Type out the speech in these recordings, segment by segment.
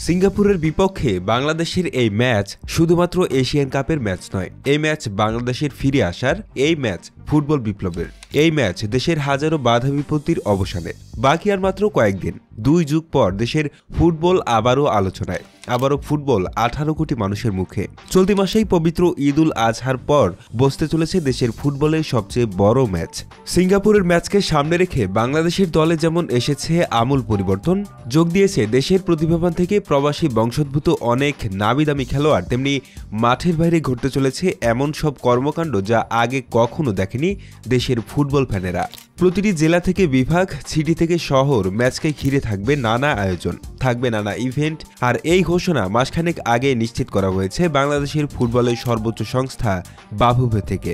সিঙ্গাপুরের বিপক্ষে বাংলাদেশের এই ম্যাচ শুধুমাত্র এশিয়ান কাপের ম্যাচ নয়। এই ম্যাচ বাংলাদেশের ফিরে আসার, এই ম্যাচ ফুটবল বিপ্লবের, এই ম্যাচ দেশের হাজারো বাধা বিপত্তির অবসানের। বাকি আর মাত্র কয়েকদিন, 2 যুগ পর দেশের ফুটবল আবারও আলোচনায়, আবারও ফুটবল 18 কোটি মানুষের মুখে। চলতি মাসেই পবিত্র ঈদ উল আজহার পর বসতে চলেছে দেশের ফুটবলের সবচেয়ে বড় ম্যাচ। সিঙ্গাপুরের ম্যাচকে সামনে রেখে বাংলাদেশের দলে যেমন এসেছে আমূল পরিবর্তন, যোগ দিয়েছে দেশের প্রতিভাবান থেকে প্রবাসী বংশোদ্ভূত অনেক নামিদামি খেলোয়াড়, তেমনি মাঠের বাইরে ঘটতে চলেছে এমন সব কর্মকাণ্ড যা আগে কখনো দেখেনি দেশের ফুটবল ফ্যানেরা। প্রতিটি জেলা থেকে বিভাগ, সিটি থেকে শহর ম্যাচকে ঘিরে থাকবে নানা আয়োজন, থাকবে নানা ইভেন্ট। আর এই ঘোষণা মাসখানেক আগে নিশ্চিত করা হয়েছে বাংলাদেশের ফুটবলের সর্বোচ্চ সংস্থা বাফুফে থেকে।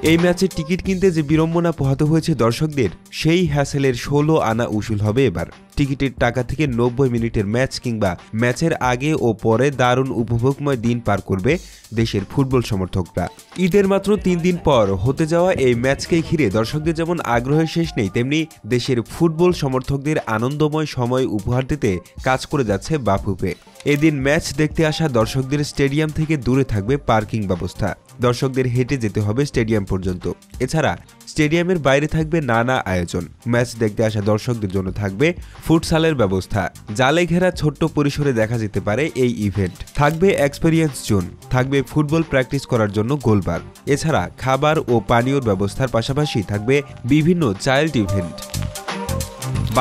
এই ম্যাচের টিকিট কিনতে যে বিড়ম্বনা পোহাতে হয়েছে দর্শকদের, সেই হ্যাসেলের 16 আনা উসুল হবে এবার। টিকিটের টাকা থেকে 90 মিনিটের ম্যাচ কিংবা ম্যাচের আগে ও পরে দারুণ উপভোগময় দিন পার করবে দেশের ফুটবল সমর্থকরা। ঈদের মাত্র 3 দিন পর হতে যাওয়া এই ম্যাচকে ঘিরে দর্শকদের যেমন আগ্রহের শেষ নেই, তেমনি দেশের ফুটবল সমর্থকদের আনন্দময় সময় উপহার দিতে কাজ করে যাচ্ছে বাফুফে। এদিন ম্যাচ দেখতে আসা দর্শকদের স্টেডিয়াম থেকে দূরে থাকবে পার্কিং ব্যবস্থা, দর্শকদের হেঁটে যেতে হবে স্টেডিয়াম পর্যন্ত। এছাড়া স্টেডিয়ামের বাইরে থাকবে নানা আয়োজন। ম্যাচ দেখতে আসা দর্শকদের জন্য থাকবে ফুটসালের ব্যবস্থা, জালে ঘেরা ছোট্ট পরিসরে দেখা যেতে পারে এই ইভেন্ট। থাকবে এক্সপেরিয়েন্স জোন, থাকবে ফুটবল প্র্যাকটিস করার জন্য গোলবার। এছাড়া খাবার ও পানীয়র ব্যবস্থার পাশাপাশি থাকবে বিভিন্ন চাইল্ড ইভেন্ট।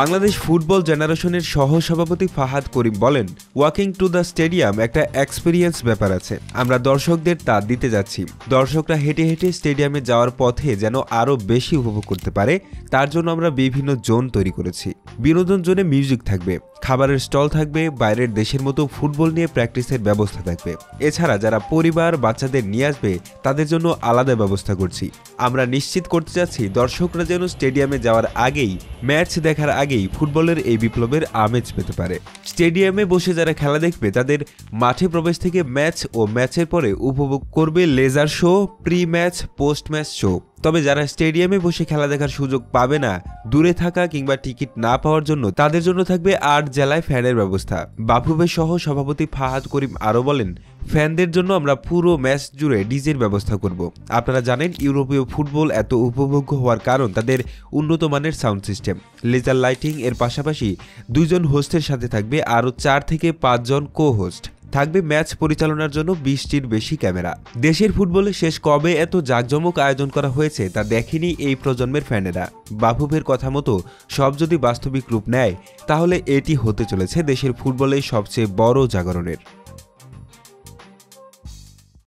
বাংলাদেশ ফুটবল জেনারেশনের সহ সভাপতি ফাহাদ করিম বলেন, ওয়াকিং টু দ্য স্টেডিয়াম একটা এক্সপেরিয়েন্স ব্যাপার আছে, আমরা দর্শকদের তা দিতে যাচ্ছি। দর্শকরা হেঁটে হেঁটে স্টেডিয়ামে যাওয়ার পথে যেন আরও বেশি উপভোগ করতে পারে, তার জন্য আমরা বিভিন্ন জোন তৈরি করেছি। বিনোদন জোনে মিউজিক থাকবে, খাবারের স্টল থাকবে, বাইরের দেশের মতো ফুটবল নিয়ে প্র্যাকটিসের ব্যবস্থা থাকবে। এছাড়া যারা পরিবার বাচ্চাদের নিয়ে আসবে তাদের জন্য আলাদা ব্যবস্থা করছি। আমরা নিশ্চিত করতে যাচ্ছি দর্শকরা যেন স্টেডিয়ামে যাওয়ার আগেই, ম্যাচ দেখার আগেই ফুটবলের এই বিপ্লবের আমেজ পেতে পারে। স্টেডিয়ামে বসে যারা খেলা দেখবে তাদের মাঠে প্রবেশ থেকে ম্যাচ ও ম্যাচের পরে উপভোগ করবে laser show, pre match, post match show. তবে যারা স্টেডিয়ামে বসে খেলা দেখার সুযোগ পাবে না, দূরে থাকা কিংবা টিকিট না পাওয়ার জন্য, তাদের জন্য থাকবে 8 জেলায় ফ্যানের ব্যবস্থা। বাফুফে সহ সভাপতি ফাহাদ করিম আরও বলেন, ফ্যানদের জন্য আমরা পুরো ম্যাচ জুড়ে ডিজের ব্যবস্থা করব। আপনারা জানেন ইউরোপীয় ফুটবল এত উপভোগ্য হওয়ার কারণ তাদের উন্নত মানের সাউন্ড সিস্টেম, লেজার লাইটিং। এর পাশাপাশি 2 জন হোস্টের সাথে থাকবে আরও 4 থেকে 5 জন কো হোস্ট। থাকবে ম্যাচ পরিচালনার জন্য 20টির বেশি ক্যামেরা। দেশের ফুটবলে শেষ কবে এত জাঁকজমক আয়োজন করা হয়েছে তা দেখেনি এই প্রজন্মের ফ্যানেরা। বাফুফের কথা মতো সব যদি বাস্তবিক রূপ নেয়, তাহলে এটি হতে চলেছে দেশের ফুটবলের সবচেয়ে বড় জাগরণের।